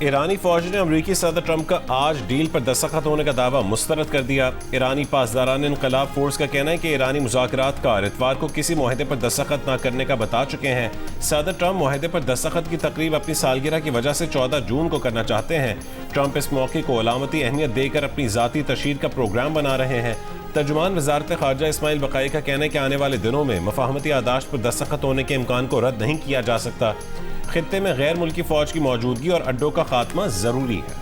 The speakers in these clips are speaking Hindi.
ईरानी फौज ने अमरीकी सदर ट्रंप का आज डील पर दस्तखत होने का दावा मुस्तरद कर दिया। ईरानी पासदारान इनकलाब फोर्स का कहना है कि ईरानी मुज़ाकरातकार इतवार को किसी मुआहदे पर दस्तखत न करने का बता चुके हैं। सदर ट्रंप मुआहदे पर दस्तखत की तकरीब अपनी सालगिरह की वजह से 14 जून को करना चाहते हैं। ट्रंप इस मौके को अलामती अहमियत देकर अपनी ज़ाती तशहीर का प्रोग्राम बना रहे हैं। तर्जुमान वज़ारत ख़ारजा इस्माइल बक़ाई का कहना है कि आने वाले दिनों में मफ़ाहमती आदाश्त पर दस्तखत होने के इम्कान को रद्द नहीं किया जा सकता। खित्ते में गैर मुल्की फौज की मौजूदगी और अड्डों का खात्मा जरूरी है।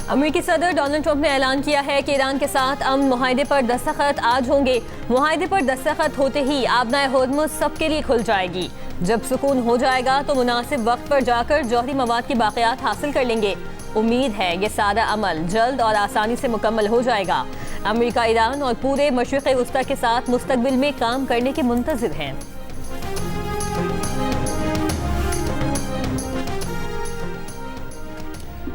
अमेरिकी सदर डोनाल्ड ट्रंप ने ऐलान किया है कि ईरान के साथ अमन मुआहदे पर दस्तखत आज होंगे। मुआहदे पर दस्तखत होते ही आबनाए होर्मुज़ सबके लिए खुल जाएगी। जब सुकून हो जाएगा तो मुनासिब वक्त पर जाकर जौहरी मवाद की बाक़ियात हासिल कर लेंगे। उम्मीद है ये सारा अमल जल्द और आसानी से मुकम्मल हो जाएगा। अमेरिका ईरान और पूरे मशरिक़ वस्ता के साथ मुस्तक़बिल में काम करने के मुंतज़िर हैं।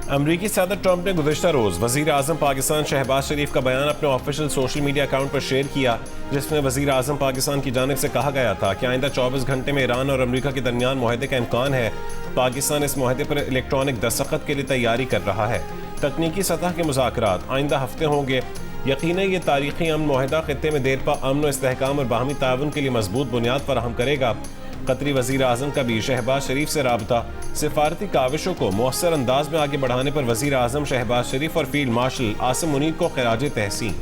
अमरीकी सदर ट्रंप ने गुज़िश्ता रोज़ वज़ीर आज़म पाकिस्तान शहबाज शरीफ का बयान अपने ऑफिशियल सोशल मीडिया अकाउंट पर शेयर किया, जिसमें वज़ीर आज़म पाकिस्तान की जानिब से कहा गया था कि आइंदा 24 घंटे में ईरान और अमरीका के दरमियान मुआहदे का इम्कान है। पाकिस्तान इस मुआहदे पर इलेक्ट्रॉनिक दस्तखत के लिए तैयारी कर रहा है। तकनीकी सतह के मुज़ाकरात आइंदा हफ्ते होंगे। यकीनन ये तारीख़ी अमन मुआहदा खित्ते में देर पा अमन व इस्तेहकाम और बाहमी ताउन के लिए मजबूत बुनियाद फराहम करेगा। कतरी वज़ीर आज़म का भी शहबाज शरीफ से राबता। सिफारती काविशों को मौसर अंदाज में आगे बढ़ाने पर वज़ीर आज़म शहबाज शरीफ और फील्ड मार्शल आसिम मुनीर को खिराज तहसीन।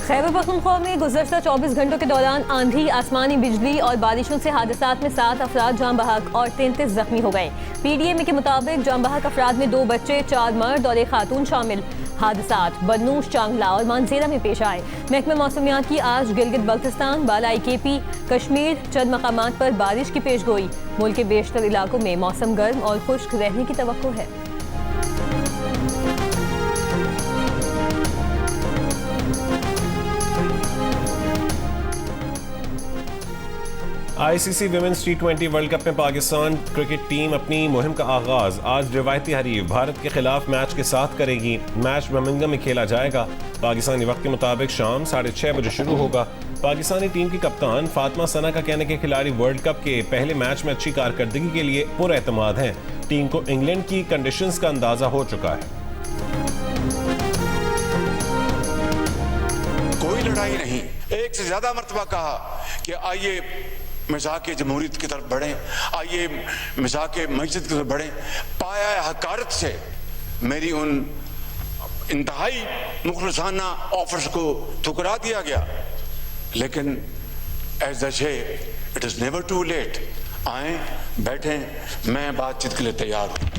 खैबर पख्तूनख्वा में गुज़श्ता 24 घंटों के दौरान आंधी, आसमानी बिजली और बारिशों से हादसात में 7 अफराद जान बहक और 33 जख्मी हो गए। PDM के मुताबिक जान बहक अफराद में 2 बच्चे, 4 मर्द और 1 खातून शामिल। हादसात बदनूश, चांगला और मानसेरा में पेश आए। महकमा मौसमियात की आज गिलगित बल्तिस्तान, बालाई KP, कश्मीर चंद मकामात पर बारिश की पेशगोई। मुल्क के बेशतर इलाकों में मौसम गर्म और खुश्क रहने की तवक्को है। ICC women's T20 world cup में पाकिस्तान क्रिकेट टीम अपनी मुहिम का आगाज आज रिवायती हरीफ भारत के खिलाफ मैच के साथ करेगी। मैच बर्मिंघम में खेला जाएगा। पाकिस्तानी वक्त के मुताबिक शाम 6:30 बजे शुरू होगा। पाकिस्तानी टीम की कप्तान फातिमा सना का कहने के खिलाड़ी वर्ल्ड कप के पहले मैच में अच्छी कारकर्दगी के लिए पुरएतमाद हैं। टीम को इंग्लैंड की कंडीशंस का अंदाजा हो चुका है। कोई लड़ाई नहीं, एक से ज्यादा मर्तबा कहा कि आइए मिज़ाक़ जमहूरियत की तरफ बढ़ें, आइए मिज़ाक़ मस्जिद की तरफ बढ़ें। पाया हकारत से मेरी उन इंतहाई मुखलसाना ऑफर्स को ठुकरा दिया गया, लेकिन as the say it is never too late. आए, बैठें, मैं बातचीत के लिए तैयार हूँ।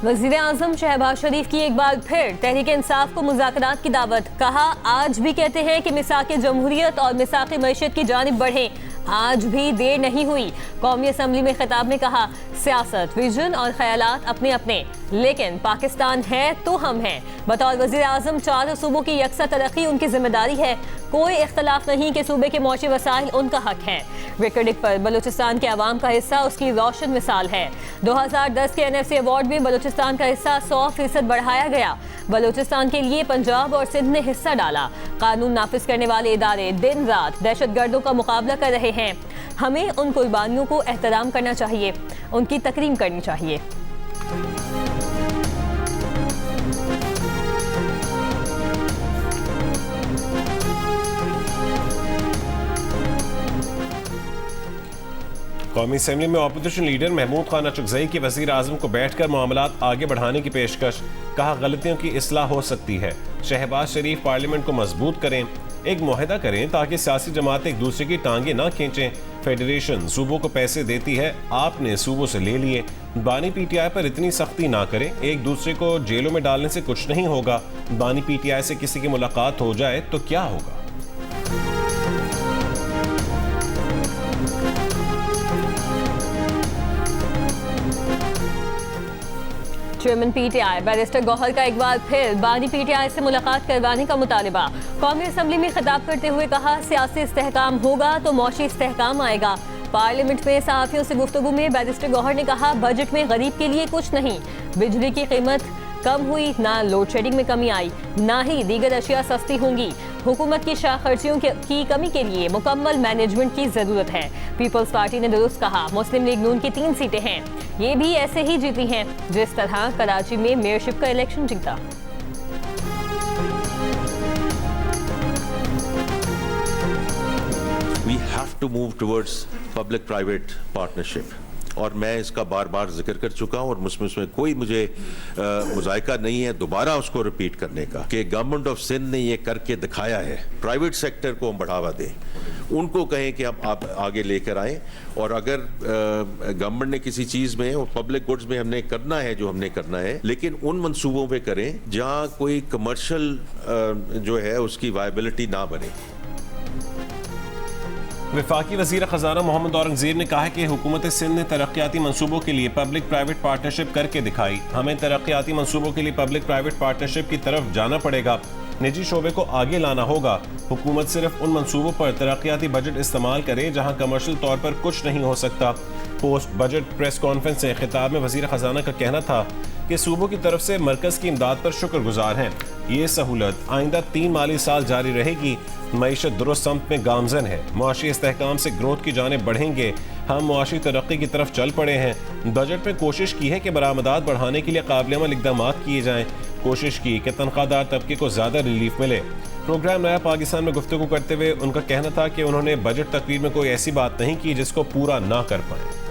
वज़ीर आज़म शहबाज शरीफ की एक बार फिर तहरीक इंसाफ को मुज़ाकरात की दावत। कहा, आज भी कहते हैं कि मिसाक़ जमहूरियत और मिसाक़ मईशत की जानिब बढ़ें। आज भी देर नहीं हुई। कौमी असम्बली में खिताब में कहा, सियासत, विजन और ख्यालात अपने अपने, लेकिन पाकिस्तान है तो हम हैं। बतौर वज़ीर आज़म 4 सूबों की यकसा तरक्की उनकी जिम्मेदारी है। कोई इख्तलाफ नहीं कि सूबे के मौशी वसाइल उनका हक है। रिकॉर्डिंग पर बलूचिस्तान के अवाम का हिस्सा उसकी रोशन मिसाल है। 2010 के NFC अवार्ड में बलूचिस्तान का हिस्सा 100% बढ़ाया गया। बलूचिस्तान के लिए पंजाब और सिंध ने हिस्सा डाला। कानून नाफिज करने वाले इदारे दिन रात दहशतगर्दों का मुकाबला कर रहे हैं। हमें उन कुर्बानियों को एहतराम करना चाहिए, उनकी तकरीम करनी चाहिए। कौमी असम्बली में अपोजिशन लीडर महमूद खान अचकज़ई की वज़ीर आज़म को बैठकर मामलात आगे बढ़ाने की पेशकश। कहा, गलतियों की इस्लाह हो सकती है। शहबाज शरीफ पार्लियामेंट को मजबूत करें, एक मुआहदा करें ताकि सियासी जमातें एक दूसरे की टांगे ना खींचें। फेडरेशन सूबों को पैसे देती है, आपने सूबों से ले लिए। बानी PTI पर इतनी सख्ती ना करें, एक दूसरे को जेलों में डालने से कुछ नहीं होगा। बानी PTI से किसी की मुलाकात हो जाए तो क्या होगा। चेयरमैन PTI बैरिस्टर गौहर का एक बार फिर बानी PTI से मुलाकात करवाने का मुतालिबा। कौमी असम्बली में खिताब करते हुए कहा, सियासी इस्तेहकाम होगा तो मौशी इस्तेहकाम आएगा। पार्लियामेंट में सहाफियों से गुफ्तगू में बैरिस्टर गौहर ने कहा, बजट में गरीब के लिए कुछ नहीं। बिजली की कीमत कम हुई, ना लोड शेडिंग में कमी आई, ना ही दीगर अशिया सस्ती होंगी। हुकूमत की शाह खर्चियों की कमी के लिए मुकम्मल मैनेजमेंट की जरूरत है। पीपल्स पार्टी ने दुरुस्त कहा, मुस्लिम लीग नून की 3 सीटें हैं, ये भी ऐसे ही जीती हैं जिस तरह कराची में मेयरशिप का इलेक्शन जीता। We have to move towards public-private partnership. और मैं इसका बार बार जिक्र कर चुका हूँ और उसमें कोई मुझे मुज़ायका नहीं है दोबारा उसको रिपीट करने का कि गवर्नमेंट ऑफ सिंध ने ये करके दिखाया है। प्राइवेट सेक्टर को हम बढ़ावा दें, उनको कहें कि आप आगे लेकर आएँ, और अगर गवर्नमेंट ने किसी चीज़ में और पब्लिक गुड्स में हमने करना है जो हमने करना है, लेकिन उन मंसूबों पे करें जहाँ कोई कमर्शियल जो है उसकी वायबिलिटी ना बने। वफाकी वज़ीर ख़ज़ाना मोहम्मद औरंगज़ेब ने कहा है कि हुकूमत सिंध ने तरक्याती मंसूबों के लिए पब्लिक प्राइवेट पार्टनरशिप करके दिखाई। हमें तरक्याती मंसूबों के लिए पब्लिक प्राइवेट पार्टनरशिप की तरफ जाना पड़ेगा, निजी शोबे को आगे लाना होगा। हुकूमत सिर्फ उन मंसूबों पर तरक्याती बजट इस्तेमाल करे जहाँ कमर्शियल तौर पर कुछ नहीं हो सकता। पोस्ट बजट प्रेस कॉन्फ्रेंस से खिताब में वज़ीर ख़ज़ाना का कहना था कि सूबों की तरफ से मरकज़ की इमदाद पर शुक्रगुजार हैं। ये सहूलत आइंदा 3 माली साल जारी रहेगी। मईशत दुरुस्त समत में गामजन है, मुआशी इस्तेहकाम से ग्रोथ की जानिब बढ़ेंगे। हम मुआशी तरक्की की तरफ चल पड़े हैं। बजट में कोशिश की है कि बरामदात बढ़ाने के लिए काबिल अमल इक़दाम किए जाएँ। कोशिश की कि तनख्वाहदार तबके को ज़्यादा रिलीफ मिले। प्रोग्राम नया पाकिस्तान में गुफ्तगू करते हुए उनका कहना था कि उन्होंने बजट तकरीर में कोई ऐसी बात नहीं की जिसको पूरा ना कर पाए।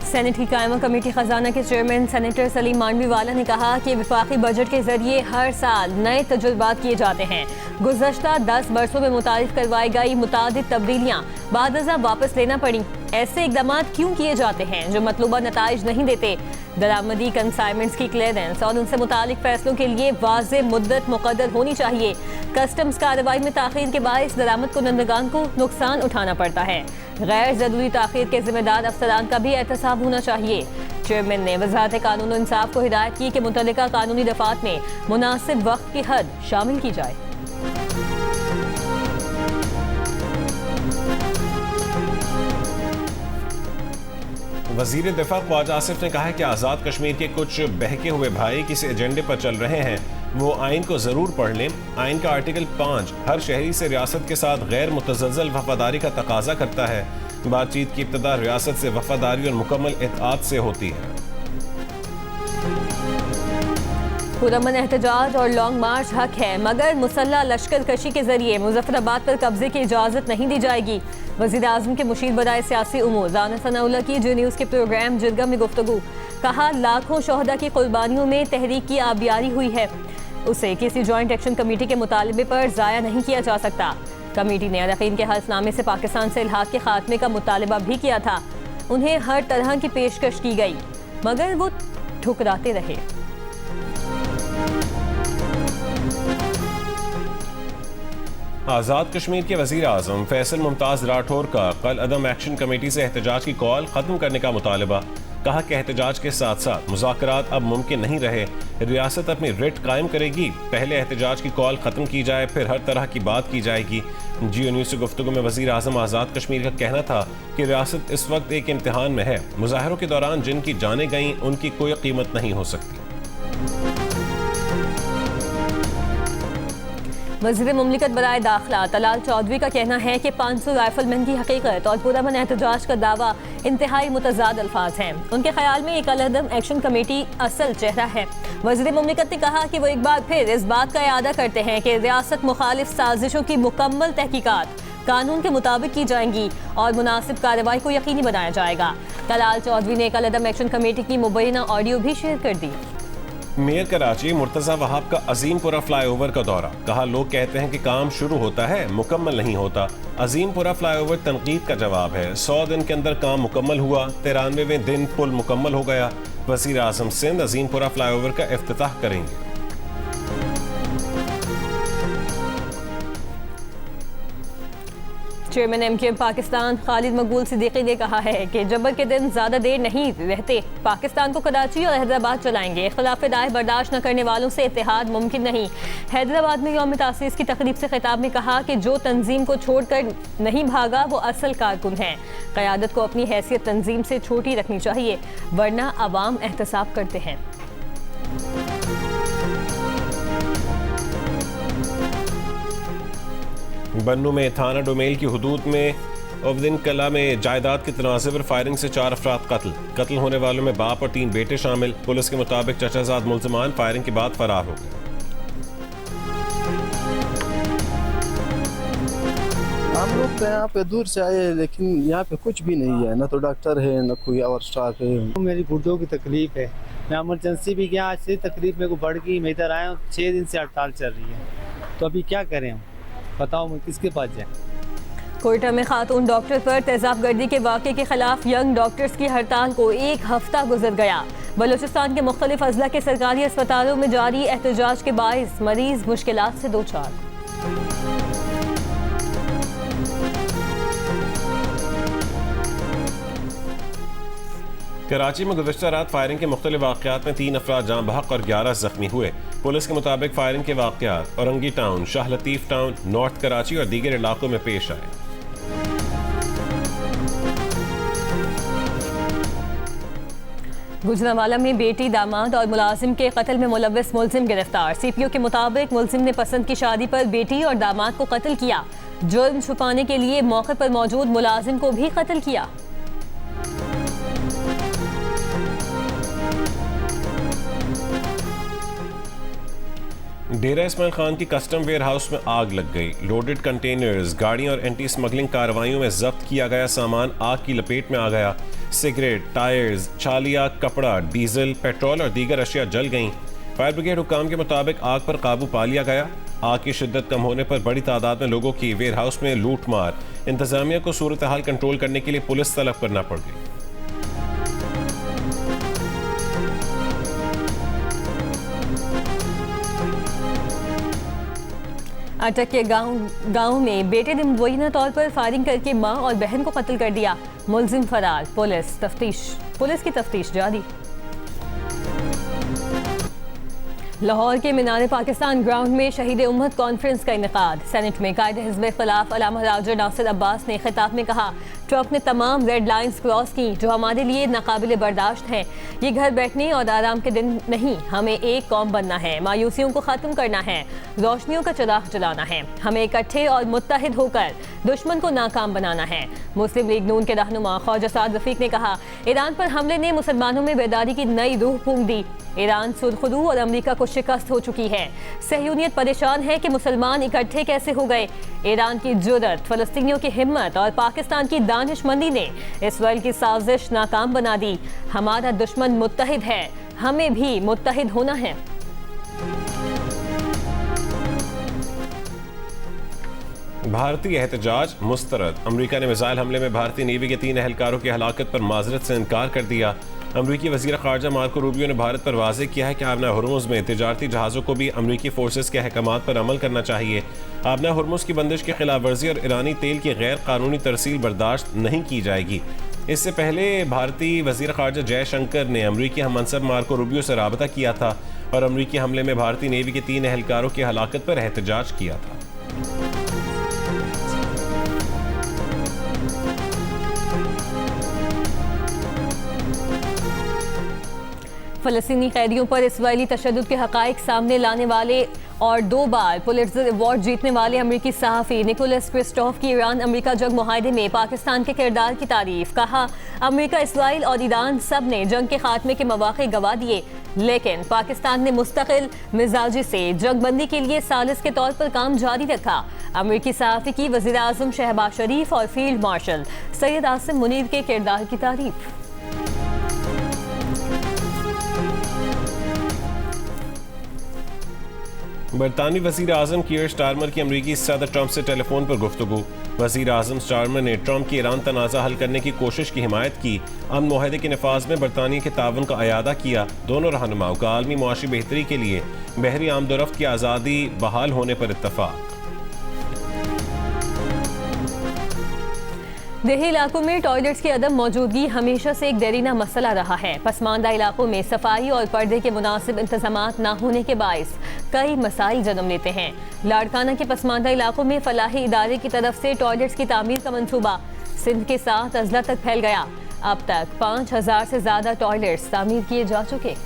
सेनेट की कायमा कमेटी खजाना के चेयरमैन सेनेटर सलीम मांडवीवाला ने कहा कि वफाकी बजट के जरिए हर साल नए तजुर्बात किए जाते हैं। गुज़श्ता 10 बरसों में मुतारिफ करवाई गई मुतादिद तब्दीलियाँ बादअज़ा वापस लेना पड़ी। ऐसे इक़दाम क्यों किए जाते हैं जो मतलूबा नताइज नहीं देते? दरामदी कंसाइनमेंट्स की क्लियरेंस और उनसे मुतालिक फैसलों के लिए वाज़ेह मुद्दत मुक़द्दर होनी चाहिए। कस्टम्स कार्रवाई में ताख़ीर के बायस दरामद कुनंदगान को नुकसान उठाना पड़ता है। गैर ज़रूरी ताख़ीर के ज़िम्मेदार अफसरान का भी एहतसाब होना चाहिए। चेयरमैन ने वज़ारत कानून और इंसाफ को हिदायत की कि मुतल्लिका कानूनी दफ़ात में मुनासिब वक्त की हद शामिल की जाए। वज़ीर दिफा ख्वाजा आसिफ ने कहा है कि आज़ाद कश्मीर के कुछ बहके हुए भाई किसी एजेंडे पर चल रहे हैं, वो आइन को ज़रूर पढ़ लें। आइन का आर्टिकल 5 हर शहरी से रियासत के साथ गैर मुतज़ल्ज़ल वफादारी का तकाजा करता है। बातचीत की इब्तिदा रियासत से वफादारी और मुकम्मल इत्तेहाद से होती है। पुरअमन एहतजाज और लॉन्ग मार्च हक है, मगर मुसल्ला लश्कर कशी के जरिए मुजफ्फराबाद पर कब्जे की इजाज़त नहीं दी जाएगी। वज़ीर आज़म के मुशीर बराए सियासी उमूर राना सनाउल्लाह की जी न्यूज़ के प्रोग्राम जिरगा में गुफ्तगू। कहा, लाखों शोहदा की कुर्बानियों में तहरीक की आबियारी हुई है, उसे किसी जॉइंट एक्शन कमेटी के मुतालबे पर ज़ाया नहीं किया जा सकता। कमेटी ने अरकान के हल्फनामे से पाकिस्तान से इल्हाक के खात्मे का मुतालबा भी किया था। उन्हें हर तरह की पेशकश की गई, मगर वो ठुकराते रहे। आज़ाद कश्मीर के वज़ीर आज़म फैसल मुमताज़ राठौर का कल अदम एक्शन कमेटी से एहतजाज की कॉल ख़त्म करने का मुतालबा। कहा कि एहतजाज के साथ साथ मुज़ाकरात अब मुमकिन नहीं रहे। रियासत अपनी रिट कायम करेगी। पहले एहतजाज की कॉल ख़त्म की जाए, फिर हर तरह की बात की जाएगी। जियो न्यूज़ से गुफ्तगू में वज़ीर आज़म आज़ाद कश्मीर का कहना था कि रियासत इस वक्त एक इम्तिहान में है। मुजाहरों के दौरान जिनकी जानें गईं उनकी कोई कीमत नहीं हो सकती। वज़ीर मुमलिकत बराए दाखिला तलाल चौधरी का कहना है कि 500 राइफलमैन की हकीकत और पुरअमन एहतजाज का दावा इंतहाई मुतज़ाद अल्फाज हैं। उनके ख्याल में एक अलहदम एक्शन कमेटी असल चेहरा है। वज़ीर मुमलिकत ने कहा कि वो एक बार फिर इस बात का इआदा करते हैं कि रियासत मुखालिफ साजिशों की मुकम्मल तहकीकात कानून के मुताबिक की जाएंगी और मुनासिब कार्रवाई को यकीनी बनाया जाएगा। तलाल चौधरी ने एक अलहदम एक्शन कमेटी की मुबैना ऑडियो भी शेयर कर दी। मेयर कराची मुर्तज़ा वहाब का अजीमपुरा फ्लाईओवर का दौरा। कहा, लोग कहते हैं कि काम शुरू होता है, मुकम्मल नहीं होता। अजीमपुरा फ्लाईओवर तनकीद का जवाब है। 100 दिन के अंदर काम मुकम्मल हुआ, 93वें दिन पुल मुकम्मल हो गया। वज़ीर आज़म सिंध अजीमपुरा फ्लाईओवर का इफ्तिताह करेंगे। चेयरमैन MKM पाकिस्तान खालिद मकबूल सिद्दीकी ने कहा है कि जबर के दिन ज़्यादा देर नहीं रहते, पाकिस्तान को कराची और हैदराबाद चलाएंगे। इख्तिलाफ राय बर्दाश्त न करने वालों से इत्तेहाद मुमकिन नहीं। हैदराबाद में यौम तासीस की तकरीब से खिताब में कहा कि जो तंजीम को छोड़कर नहीं भागा वो असल कारकुन है। क़यादत को अपनी हैसियत तंजीम से छोटी रखनी चाहिए, वरना अवाम एहतसाब करते हैं। बन्नू में थाना डोमेल की हुदूद में उवदिन कला में जायदाद के तनाज़े पर फायरिंग से 4 अफराद कत्ल होने वालों में बाप और 3 बेटे शामिल। पुलिस के मुताबिक चचाजाद मुल्ज़िमान फायरिंग के बाद फरार हो गए। हम लोग तो यहाँ पे दूर से आए, लेकिन यहाँ पे कुछ भी नहीं है, ना तो डॉक्टर है ना कोई और स्टाफ है। मेरी गुर्दों की तकलीफ है, मैं इमरजेंसी भी गया, आज से तकलीफ मेरे को बढ़ गई। मैं इधर आया हूँ, 6 दिन से हड़ताल चल रही है, तो अभी क्या करें हम, बताओ मैं किसके पास जाएं? कोयटा में खातून डॉक्टर पर तेजाब गर्दी के वाक़े के खिलाफ यंग डॉक्टर्स की हड़ताल को 1 हफ्ता गुजर गया। बलूचिस्तान के मुख्तलिफ अजला के सरकारी अस्पतालों में जारी एहतजाज के बाइस मरीज मुश्किलात से दो चार। कराची में गुज़श्ता रात फायरिंग के मुख्तलिफ वाक़यात में 3 अफराद जाँ बहक और 11 जख्मी हुए। पुलिस के मुताबिक फायरिंग के वाक़यात Orangi town, Shah Latif town, north Karachi और दीगर इलाकों में पेश आए। गुजरांवाला में बेटी, दामाद और मुलाजिम के कत्ल में मुलव्विस मुल्जिम गिरफ्तार। CPO के मुताबिक मुल्जिम ने पसंद की शादी पर बेटी और दामाद को कत्ल किया। जुर्म छुपाने के लिए मौके पर मौजूद मुलाजिम को भी कत्ल किया। डेरा इस्माइल खान की कस्टम वेयर हाउस में आग लग गई। लोडेड कंटेनर्स, गाड़ियां और एंटी स्मगलिंग कार्रवाइयों में जब्त किया गया सामान आग की लपेट में आ गया। सिगरेट, टायर्स, छालिया, कपड़ा, डीजल, पेट्रोल और दीगर अशिया जल गईं। फायर ब्रिगेड हुक्काम के मुताबिक आग पर काबू पा लिया गया। आग की शिद्दत कम होने पर बड़ी तादाद में लोगों की वेयर हाउस में लूट मार। इंतजामिया को सूरत हाल कंट्रोल करने के लिए पुलिस तलब करना पड़ गई। अटक के गांव में बेटे ने मुबैना तौर पर फायरिंग करके मां और बहन को कत्ल कर दिया। मुल्जिम फरार, पुलिस की तफ्तीश जारी। लाहौर के मीनार पाकिस्तान ग्राउंड में शहीद उम्मत कॉन्फ्रेंस का इनेकाद। सेनेट में कायदे हिज़्ब इख्तिलाफ अल्लामा राजा नासिर अब्बास ने खिताब में कहा, ट्रम्प ने तमाम रेड लाइंस क्रॉस की जो हमारे लिए नाकाबिले बर्दाश्त हैं। ये घर बैठने और आराम के दिन नहीं, हमें एक कौम बनना है, मायूसियों को ख़त्म करना है, रोशनियों का चिराग जलाना है। हमें इकट्ठे और मुत्तहिद होकर दुश्मन को नाकाम बनाना है। मुस्लिम लीग नून के रहनुमा ख्वाजा साद रफीक ने कहा, ईरान पर हमले ने मुसलमानों में बेदारी की नई रूह फूंक दी। ईरान सुरखुरू और अमेरिका को शिकस्त हो चुकी है। सहयूनियत परेशान है कि मुसलमान इकट्ठे कैसे हो गए। ईरान की जुर्रत, फलस्तीनियों की हिम्मत और पाकिस्तान की दानिशमंदी ने इसराइल की साजिश नाकाम बना दी। हमारा दुश्मन मुत्तहिद है, हमें भी मुत्तहिद होना है। भारतीय एहतजाज मुस्तरद। अमरीका ने मिसाइल हमले में भारतीय नेवी के 3 एहलकारों की हलाकत पर माजरत से इनकार कर दिया। अमरीकी वज़ीर ख़ारजा मार्को रूबियो ने भारत पर वाज़ेह किया है कि आबना हुर्मुज़ में तिजारती जहाज़ों को भी अमरीकी फोर्सेस के अहकामात पर अमल करना चाहिए। आबना हुर्मुज़ की बंदिश की खिलाफ वर्जी और ईरानी तेल की गैर कानूनी तरसील बर्दाश्त नहीं की जाएगी। इससे पहले भारतीय वज़ीर ख़ारजा जयशंकर ने अमरीकी हममनसब मार्को रूबियो से राबता किया था और अमरीकी हमले में भारतीय नेवी के 3 एहलकारों की हलाकत पर एहतजाज किया था। फ़लस्तीनी कैदियों पर इसराइली तशद्दुद के हक़ाइक़ सामने लाने वाले और 2 बार पुलित्ज़र अवार्ड जीतने वाले अमरीकी सहाफ़ी निकोलस क्रिस्टोफ की ईरान अमरीका जंग मुआहदे में पाकिस्तान के किरदार की तारीफ। कहा, अमरीका, इसराइल और ईरान सब ने जंग के खात्मे के मौक़े गवा दिए, लेकिन पाकिस्तान ने मुस्तकिल मिजाजी से जंग बंदी के लिए सालिस के तौर पर काम जारी रखा। अमरीकी सहाफ़ी की वज़ीर आज़म शहबाज शरीफ और फील्ड मार्शल सैयद आसिम मुनीर के किरदार की तारीफ। बरतानवी वज़ीर आज़म कीयर स्टारमर की अमरीकी सदर ट्रंप से टेलीफोन पर गुफ्तगू। वज़ीर आज़म स्टारमर ने ट्रंप की ईरान तनाज़ा हल करने की कोशिश की हिमायत की। अमन मुआहदे के नफाज में बरतानिया के तावन का अयादा किया। दोनों रहनुमाओं का आलमी मुआशी बेहतरी के लिए बहरी आमदोरफ्त की आज़ादी बहाल होने पर इत्तफ़ाक़। देही इलाकों में टॉयलेट्स की अदम मौजूदगी हमेशा से एक देरीना मसला रहा है। पसमानदा इलाकों में सफाई और पर्दे के मुनासिब इंतजामात न होने के बायस कई मसाइल जन्म लेते हैं। लाड़काना के पसमानदा इलाकों में फलाही इदारे की तरफ से टॉयलेट्स की तामीर का मंसूबा सिंध के साथ अजला तक फैल गया। अब तक 5000 से ज्यादा टॉयलेट्स तामीर किए जा चुके।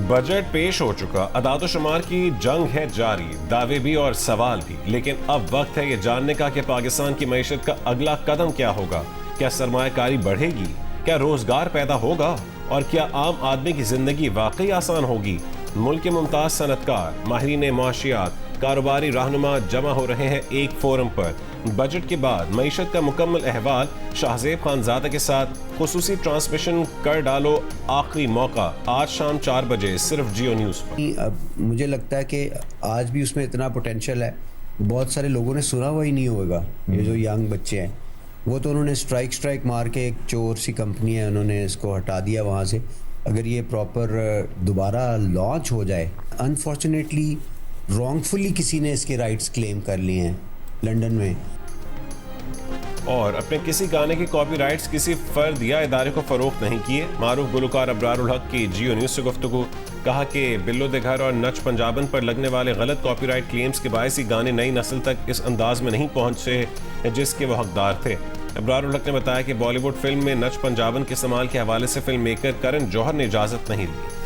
बजट पेश हो चुका, अदाद-ओ-शुमार की जंग है जारी, दावे भी और सवाल भी। लेकिन अब वक्त है ये जानने का कि पाकिस्तान की मईशत का अगला कदम क्या होगा। क्या सरमायाकारी बढ़ेगी, क्या रोजगार पैदा होगा और क्या आम आदमी की जिंदगी वाकई आसान होगी। मुल्क के मुमताज सनतकार, माहिरीन मुआशियात, कारोबारी रहनुमा जमा हो रहे हैं एक फोरम पर। बजट के बाद मईशत का मुकम्मल अहवाल शाहजेब खानजादा के साथ खुसूसी ट्रांसमिशन कर डालो। आखिरी मौका आज शाम 4 बजे सिर्फ जियो न्यूज़ पर। अब मुझे लगता है कि आज भी उसमें इतना पोटेंशियल है, बहुत सारे लोगों ने सुना हुआ ही नहीं होगा। ये जो यंग बच्चे हैं वो तो उन्होंने स्ट्राइक मार के, एक चोर सी कंपनी है, उन्होंने इसको हटा दिया वहाँ से। अगर ये प्रॉपर दोबारा लॉन्च हो जाए, अनफॉर्चुनेटली रॉन्गफुली किसी ने इसके राइट्स क्लेम कर लिए हैं लंदन में, और अपने किसी गाने के कॉपीराइट्स किसी फर्द या इदारे को फरोख्त नहीं किए। मारूफ गुलकार अबरारुल हक की जियो न्यूज़ से गुफ्तगू, कहा कि बिल्लो दे घर और नच पंजाबन पर लगने वाले गलत कॉपीराइट क्लेम्स के बायस ही गाने नई नस्ल तक इस अंदाज में नहीं पहुंचे जिसके वो हकदार थे। अबरारुल हक ने बताया कि बॉलीवुड फिल्म में नच पंजाबन के इस्तेमाल के हवाले से फिल्म मेकर करण जौहर ने इजाज़त नहीं ली।